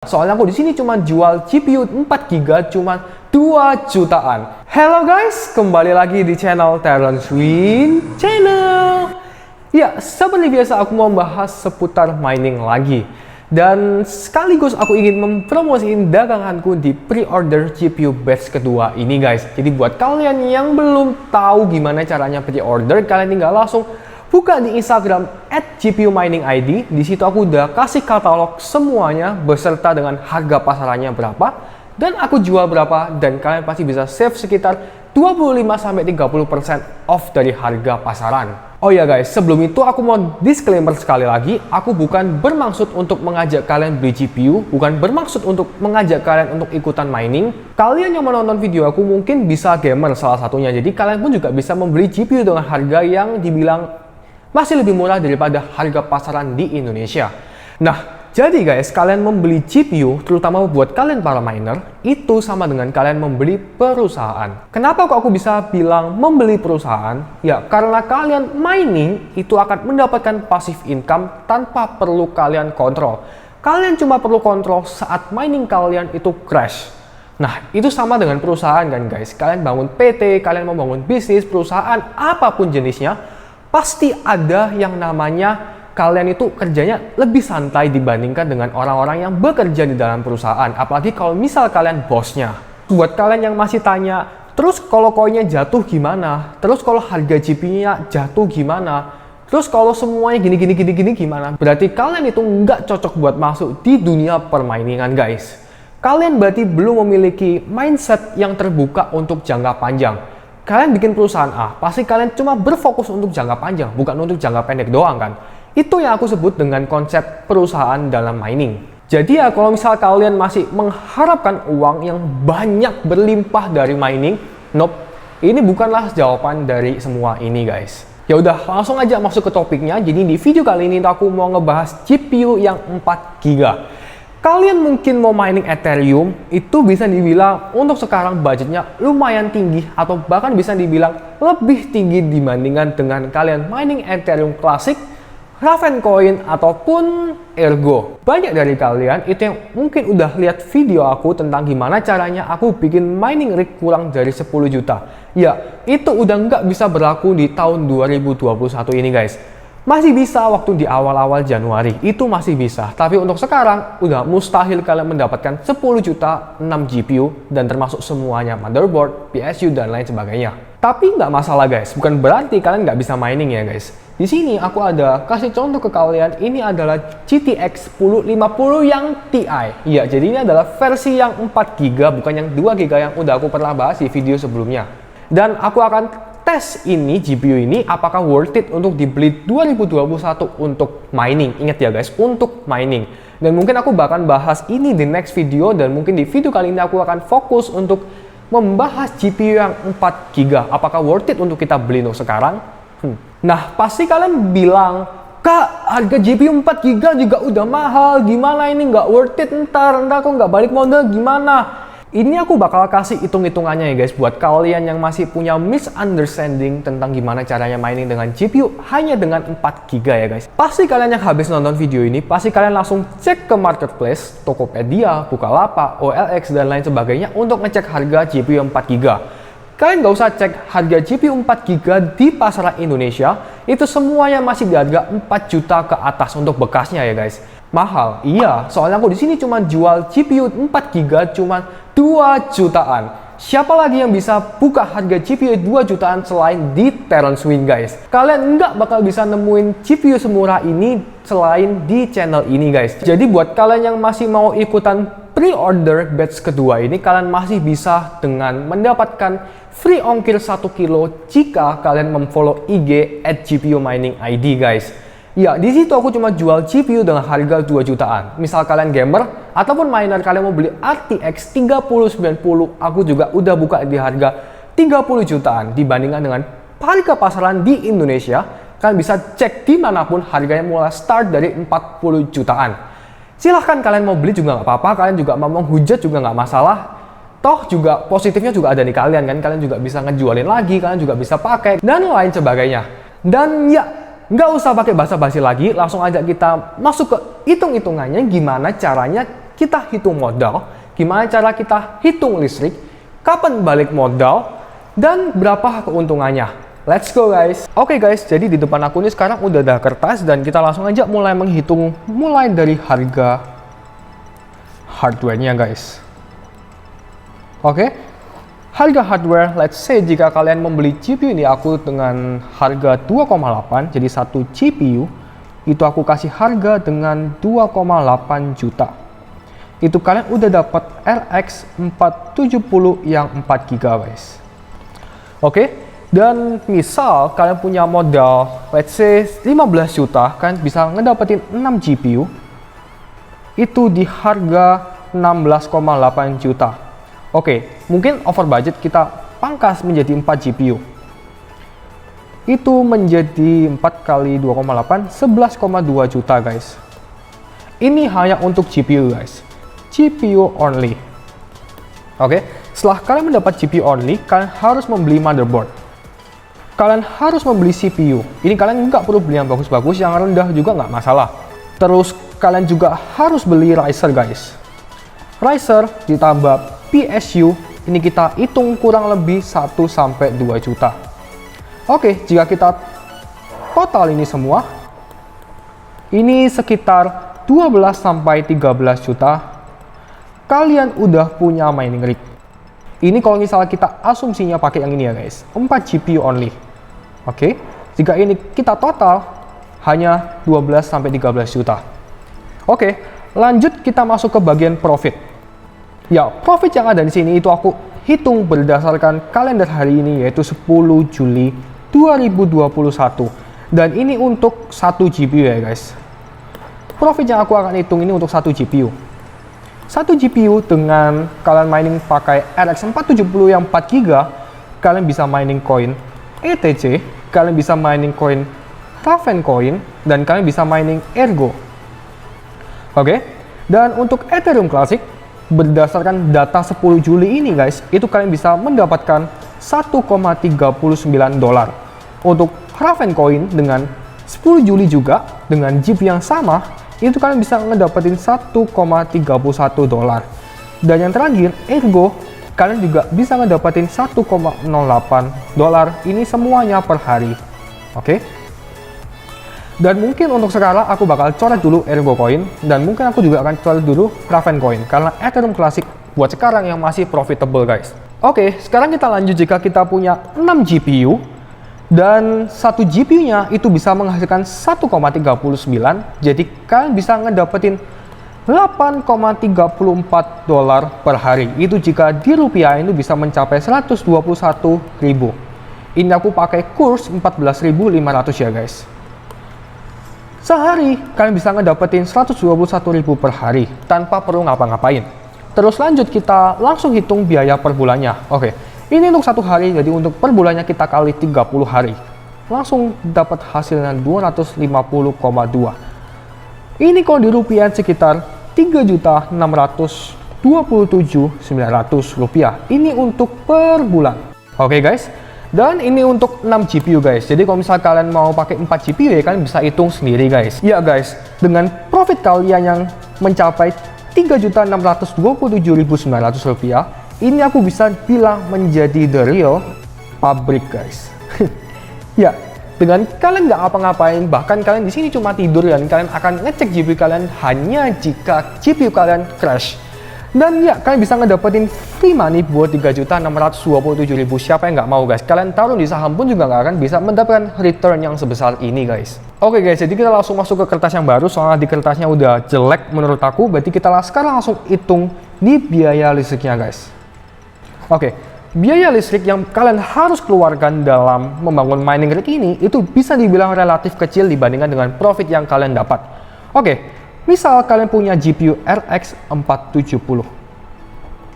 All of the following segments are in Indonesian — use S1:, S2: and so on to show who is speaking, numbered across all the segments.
S1: Soalnya aku di sini cuma jual GPU 4GB cuma 2 jutaan. Hello guys, kembali lagi di channel Terence Win Channel. Ya, seperti biasa aku mau bahas seputar mining lagi. Dan sekaligus aku ingin mempromosiin daganganku di pre-order GPU batch kedua ini guys. Jadi buat kalian yang belum tahu gimana caranya pre-order, kalian tinggal langsung buka di Instagram @gpuminingid. Di situ aku udah kasih katalog semuanya beserta dengan harga pasarannya berapa dan aku jual berapa, dan kalian pasti bisa save sekitar 25-30% off dari harga pasaran. Oh ya guys, sebelum itu aku mau disclaimer sekali lagi, aku bukan bermaksud untuk mengajak kalian beli GPU, bukan bermaksud untuk mengajak kalian untuk ikutan mining. Kalian yang menonton video aku mungkin bisa gamer salah satunya, jadi kalian pun juga bisa membeli GPU dengan harga yang dibilang masih lebih murah daripada harga pasaran di Indonesia. Nah, jadi guys, kalian membeli GPU, terutama buat kalian para miner, itu sama dengan kalian membeli perusahaan. Kenapa kok aku bisa bilang membeli perusahaan? Ya, karena kalian mining itu akan mendapatkan passive income tanpa perlu kalian kontrol. Kalian cuma perlu kontrol saat mining kalian itu crash. Nah, itu sama dengan perusahaan kan guys. Kalian bangun PT, kalian mau bangun bisnis, perusahaan, apapun jenisnya, pasti ada yang namanya kalian itu kerjanya lebih santai dibandingkan dengan orang-orang yang bekerja di dalam perusahaan. Apalagi kalau misal kalian bosnya. Buat kalian yang masih tanya, terus kalau koinnya jatuh gimana? Terus kalau harga GPU-nya jatuh gimana? Terus kalau semuanya gini gimana? Berarti kalian itu nggak cocok buat masuk di dunia permainingan guys. Kalian berarti belum memiliki mindset yang terbuka untuk jangka panjang. Kalian bikin perusahaan A, pasti kalian cuma berfokus untuk jangka panjang, bukan untuk jangka pendek doang kan. Itu yang aku sebut dengan konsep perusahaan dalam mining. Jadi ya kalau misal kalian masih mengharapkan uang yang banyak berlimpah dari mining, nope, ini bukanlah jawaban dari semua ini guys. Ya udah, langsung aja masuk ke topiknya. Jadi di video kali ini aku mau ngebahas GPU yang 4GB. Kalian mungkin mau mining Ethereum, itu bisa dibilang untuk sekarang budgetnya lumayan tinggi, atau bahkan bisa dibilang lebih tinggi dibandingkan dengan kalian mining Ethereum klasik, Ravencoin, ataupun Ergo. Banyak dari kalian itu yang mungkin udah lihat video aku tentang gimana caranya aku bikin mining rig kurang dari 10 juta. Ya, itu udah nggak bisa berlaku di tahun 2021 ini guys. Masih bisa waktu di awal-awal Januari, itu masih bisa. Tapi untuk sekarang, udah mustahil kalian mendapatkan 10 juta 6 GPU, dan termasuk semuanya motherboard, PSU, dan lain sebagainya. Tapi nggak masalah guys, bukan berarti kalian nggak bisa mining ya guys. Di sini aku ada kasih contoh ke kalian, ini adalah GTX 1050 yang Ti. Iya, jadi ini adalah versi yang 4GB, bukan yang 2GB yang udah aku pernah bahas di video sebelumnya. Dan aku akan tes ini, GPU ini, apakah worth it untuk dibeli 2021 untuk mining. Ingat ya guys, untuk mining. Dan mungkin aku bahkan bahas ini di next video, dan mungkin di video kali ini aku akan fokus untuk membahas GPU yang 4GB. Apakah worth it untuk kita beli untuk sekarang? Nah, pasti kalian bilang, Kak, harga GPU 4GB juga udah mahal, gimana ini nggak worth it ntar aku nggak balik modal gimana? Ini aku bakal kasih hitung-hitungannya ya guys, buat kalian yang masih punya misunderstanding tentang gimana caranya mining dengan GPU hanya dengan 4GB ya guys. Pasti kalian yang habis nonton video ini, pasti kalian langsung cek ke marketplace, Tokopedia, Bukalapak, OLX, dan lain sebagainya untuk ngecek harga GPU 4GB. Kalian nggak usah cek harga GPU 4GB di pasaran Indonesia, itu semuanya masih di harga 4 juta ke atas untuk bekasnya ya guys. Mahal, iya, soalnya aku di sini cuma jual GPU 4GB cuma 2 jutaan. Siapa lagi yang bisa buka harga GPU 2 jutaan selain di Terence Win guys? Kalian nggak bakal bisa nemuin GPU semurah ini selain di channel ini guys. Jadi buat kalian yang masih mau ikutan pre-order batch kedua ini, kalian masih bisa dengan mendapatkan free ongkir 1 kilo jika kalian memfollow IG @gpuminingid guys. Ya, di situ aku cuma jual GPU dengan harga 2 jutaan. Misal kalian gamer ataupun miner, kalian mau beli RTX 3090, aku juga udah buka di harga 30 jutaan dibandingkan dengan harga pasaran di Indonesia. Kalian bisa cek dimanapun, harganya mulai start dari 40 jutaan. Silahkan kalian mau beli juga nggak apa-apa, kalian juga mau menghujat juga nggak masalah. Toh juga positifnya juga ada di kalian kan, kalian juga bisa ngejualin lagi, kalian juga bisa pakai, dan lain sebagainya. Dan ya, nggak usah pakai basa-basi lagi, langsung aja kita masuk ke hitung-hitungannya gimana caranya kita hitung modal, gimana cara kita hitung listrik, kapan balik modal, dan berapa keuntungannya. Let's go guys. Oke guys, jadi di depan aku ini sekarang udah ada kertas dan kita langsung aja mulai menghitung mulai dari harga hardware-nya guys. Oke, harga hardware, let's say jika kalian membeli GPU ini aku dengan harga 2,8, jadi satu GPU itu aku kasih harga dengan 2,8 juta. Itu kalian udah dapat RX 470 yang 4 GB guys. Oke, dan misal kalian punya modal let's say 15 juta, kan bisa ngedapetin 6 GPU itu di harga 16,8 juta. Oke, mungkin over budget kita pangkas menjadi 4 GPU. Itu menjadi 4 kali 2,8, 11,2 juta guys. Ini hanya untuk GPU guys. GPU only. Oke, setelah kalian mendapat GPU only, kalian harus membeli motherboard. Kalian harus membeli CPU. Ini kalian nggak perlu beli yang bagus-bagus, yang rendah juga nggak masalah. Terus kalian juga harus beli riser guys. Riser ditambah PSU, ini kita hitung kurang lebih 1-2 juta. Oke, jika kita total ini semua, ini sekitar 12-13 juta, kalian udah punya mining rig. Ini kalau misalnya kita asumsinya pakai yang ini ya guys, 4 GPU only. Oke, jika ini kita total, hanya 12-13 juta. Oke, lanjut kita masuk ke bagian profit. Ya, profit yang ada di sini itu aku hitung berdasarkan kalender hari ini, yaitu 10 Juli 2021. Dan ini untuk 1 GPU ya guys. Profit yang aku akan hitung ini untuk 1 GPU. 1 GPU dengan kalian mining pakai RX 470 yang 4 GB, kalian bisa mining koin ETC, kalian bisa mining koin Raven Coin, dan kalian bisa mining Ergo. Oke, dan untuk Ethereum Classic, berdasarkan data 10 Juli ini guys, itu kalian bisa mendapatkan 1,39 dolar. Untuk Raven Coin dengan 10 Juli juga, dengan GPU yang sama, itu kalian bisa ngedapetin 1,31 dolar. Dan yang terakhir, Ergo, kalian juga bisa ngedapetin 1,08 dolar. Ini semuanya per hari. Oke? Dan mungkin untuk sekarang aku bakal coret dulu Ergo Coin, dan mungkin aku juga akan coret dulu Raven Coin, karena Ethereum Classic buat sekarang yang masih profitable guys. Oke, sekarang kita lanjut. Jika kita punya 6 GPU, dan satu GPU-nya itu bisa menghasilkan 1,39, jadi kalian bisa ngedapetin 8,34 dolar per hari. Itu jika di rupiah itu bisa mencapai 121.000. Ini aku pakai kurs 14.500 ya guys. Sehari, kalian bisa ngedapetin 121.000 per hari, tanpa perlu ngapa-ngapain. Terus lanjut, kita langsung hitung biaya per bulannya. Oke, ini untuk 1 hari, jadi untuk per bulannya kita kali 30 hari. Langsung dapat hasilnya 250,2. Ini kalau di rupiah sekitar 3.627.900 rupiah. Ini untuk per bulan. Oke guys. Dan ini untuk 6 GPU guys. Jadi kalau misal kalian mau pakai 4 GPU ya kalian bisa hitung sendiri guys. Ya guys, dengan profit kalian yang mencapai 3.627.900 rupiah, ini aku bisa bilang menjadi the real pabrik guys. Ya, dengan kalian nggak apa-ngapain, bahkan kalian di sini cuma tidur dan kalian akan ngecek GPU kalian hanya jika GPU kalian crash. Dan ya, kalian bisa ngedapetin free money buat 3.627.000. Siapa yang nggak mau guys? Kalian taruh di saham pun juga nggak akan bisa mendapatkan return yang sebesar ini guys. Oke guys, jadi kita langsung masuk ke kertas yang baru, soalnya di kertasnya udah jelek menurut aku. Berarti kita sekarang langsung hitung di biaya listriknya guys. Oke, biaya listrik yang kalian harus keluarkan dalam membangun mining rig ini itu bisa dibilang relatif kecil dibandingkan dengan profit yang kalian dapat. Oke. Misal kalian punya GPU RX 470,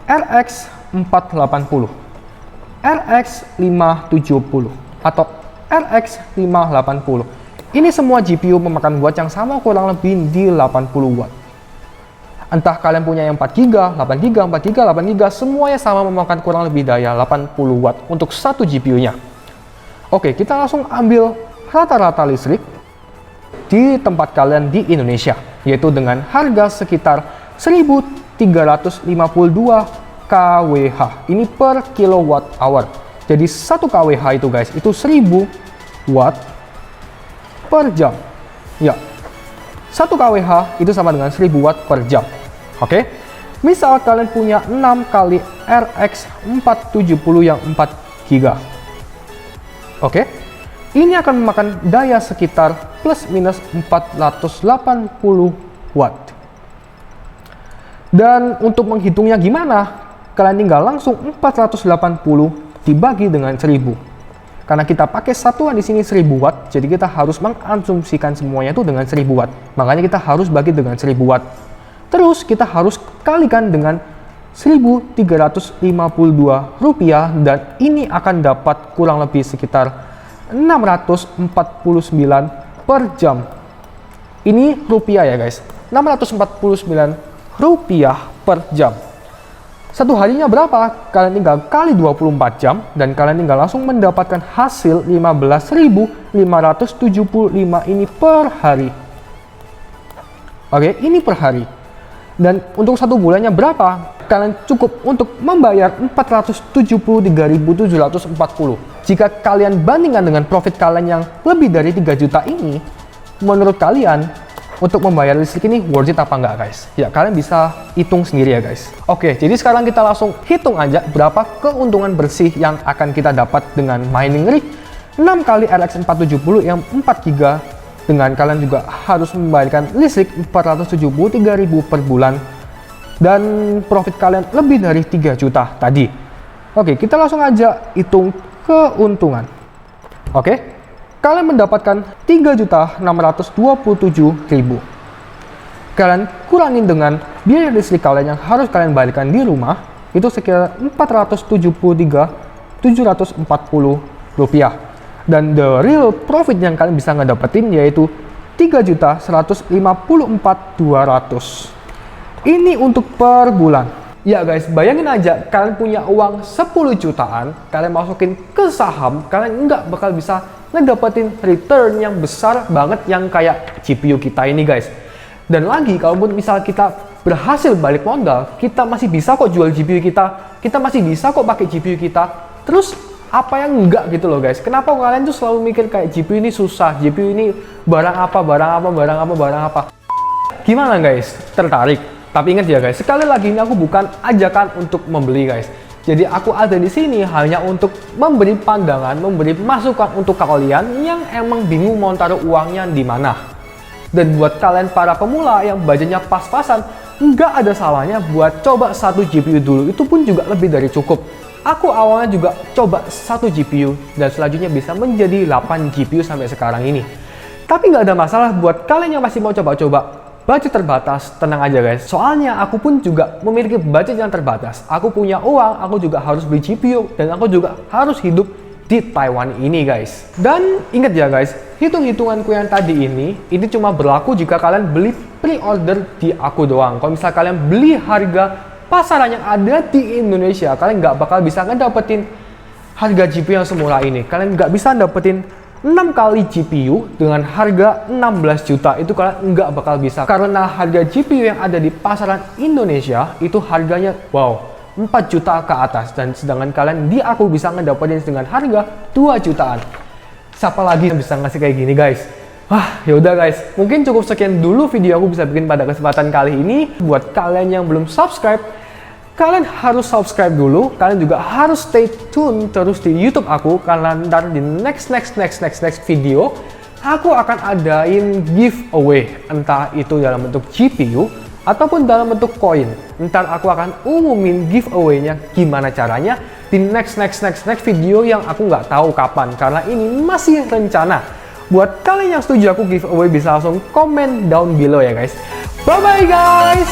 S1: RX 480, RX 570, atau RX 580. Ini semua GPU memakan watt yang sama kurang lebih di 80 watt. Entah kalian punya yang 4 GB, 8 GB, 4 GB, 8 GB, semuanya sama memakan kurang lebih daya 80 watt untuk satu GPU-nya. Oke, kita langsung ambil rata-rata listrik di tempat kalian di Indonesia, yaitu dengan harga sekitar 1352 kWh. Ini per kilowatt hour. Jadi 1 kWh itu guys, itu 1000 watt per jam. Ya, 1 kWh itu sama dengan 1000 watt per jam. Oke, misal kalian punya 6 kali RX 470 yang 4 GB. Oke, ini akan memakan daya sekitar plus minus 480 watt. Dan untuk menghitungnya gimana? Kalian tinggal langsung 480 dibagi dengan 1000. Karena kita pakai satuan di sini 1000 watt, jadi kita harus mengasumsikan semuanya itu dengan 1000 watt. Makanya kita harus bagi dengan 1000 watt. Terus kita harus kalikan dengan 1.352 rupiah, dan ini akan dapat kurang lebih sekitar 649 per jam. Ini rupiah ya guys, 649 rupiah per jam. Satu harinya berapa? Kalian tinggal kali 24 jam dan kalian tinggal langsung mendapatkan hasil 15.575 ini per hari. Oke, ini per hari. Dan untuk satu bulannya berapa? Kalian cukup untuk membayar 473.740. Jika kalian bandingkan dengan profit kalian yang lebih dari 3 juta ini, menurut kalian untuk membayar listrik ini worth it apa enggak guys? Ya, kalian bisa hitung sendiri ya guys. Oke, jadi sekarang kita langsung hitung aja berapa keuntungan bersih yang akan kita dapat dengan mining rig 6 kali RX 470 yang 4 GB, dengan kalian juga harus membayarkan listrik 473.000 per bulan, dan profit kalian lebih dari 3 juta tadi. Oke, kita langsung aja hitung keuntungan. Oke, kalian mendapatkan 3.627.000. Kalian kurangin dengan biaya listrik kalian yang harus kalian bayarkan di rumah, itu sekitar 473.740 rupiah. Dan the real profit yang kalian bisa ngedapetin yaitu 3.154.200. Ini untuk per bulan. Ya guys, bayangin aja kalian punya uang 10 jutaan, kalian masukin ke saham, kalian nggak bakal bisa ngedapetin return yang besar banget yang kayak GPU kita ini guys. Dan lagi, kalaupun misal kita berhasil balik modal, kita masih bisa kok jual GPU kita masih bisa kok pakai GPU kita. Terus apa yang enggak gitu loh guys? Kenapa kalian tuh selalu mikir kayak GPU ini susah, GPU ini barang apa. Gimana guys? Tertarik? Tapi ingat ya guys, sekali lagi ini aku bukan ajakan untuk membeli guys. Jadi aku ada di sini hanya untuk memberi pandangan, memberi masukan untuk kalian yang emang bingung mau taruh uangnya di mana. Dan buat kalian para pemula yang budgetnya pas-pasan, nggak ada salahnya buat coba satu GPU dulu, itu pun juga lebih dari cukup. Aku awalnya juga coba satu GPU dan selanjutnya bisa menjadi 8 GPU sampai sekarang ini. Tapi nggak ada masalah buat kalian yang masih mau coba-coba. Budget terbatas, tenang aja guys. Soalnya aku pun juga memiliki budget yang terbatas. Aku punya uang, aku juga harus beli GPU, dan aku juga harus hidup di Taiwan ini guys. Dan ingat ya guys, hitung-hitunganku yang tadi ini cuma berlaku jika kalian beli pre-order di aku doang. Kalau misal kalian beli harga pasaran yang ada di Indonesia, kalian nggak bakal bisa ngedapetin harga GPU yang semurah ini. Kalian nggak bisa dapetin 6 kali GPU dengan harga 16 juta, itu kalian nggak bakal bisa. Karena harga GPU yang ada di pasaran Indonesia itu harganya wow 4 juta ke atas, dan sedangkan kalian di aku bisa ngedapetin dengan harga 2 jutaan. Siapa lagi yang bisa ngasih kayak gini guys? Wah, yaudah guys, mungkin cukup sekian dulu video aku bisa bikin pada kesempatan kali ini. Buat kalian yang belum subscribe, kalian harus subscribe dulu. Kalian juga harus stay tune terus di YouTube aku, karena ntar di next video aku akan adain giveaway, entah itu dalam bentuk GPU ataupun dalam bentuk koin. Ntar aku akan umumin giveaway-nya gimana caranya di next video yang aku nggak tahu kapan, karena ini masih rencana. Buat kalian yang setuju aku giveaway bisa langsung komen down below ya guys. Bye bye guys.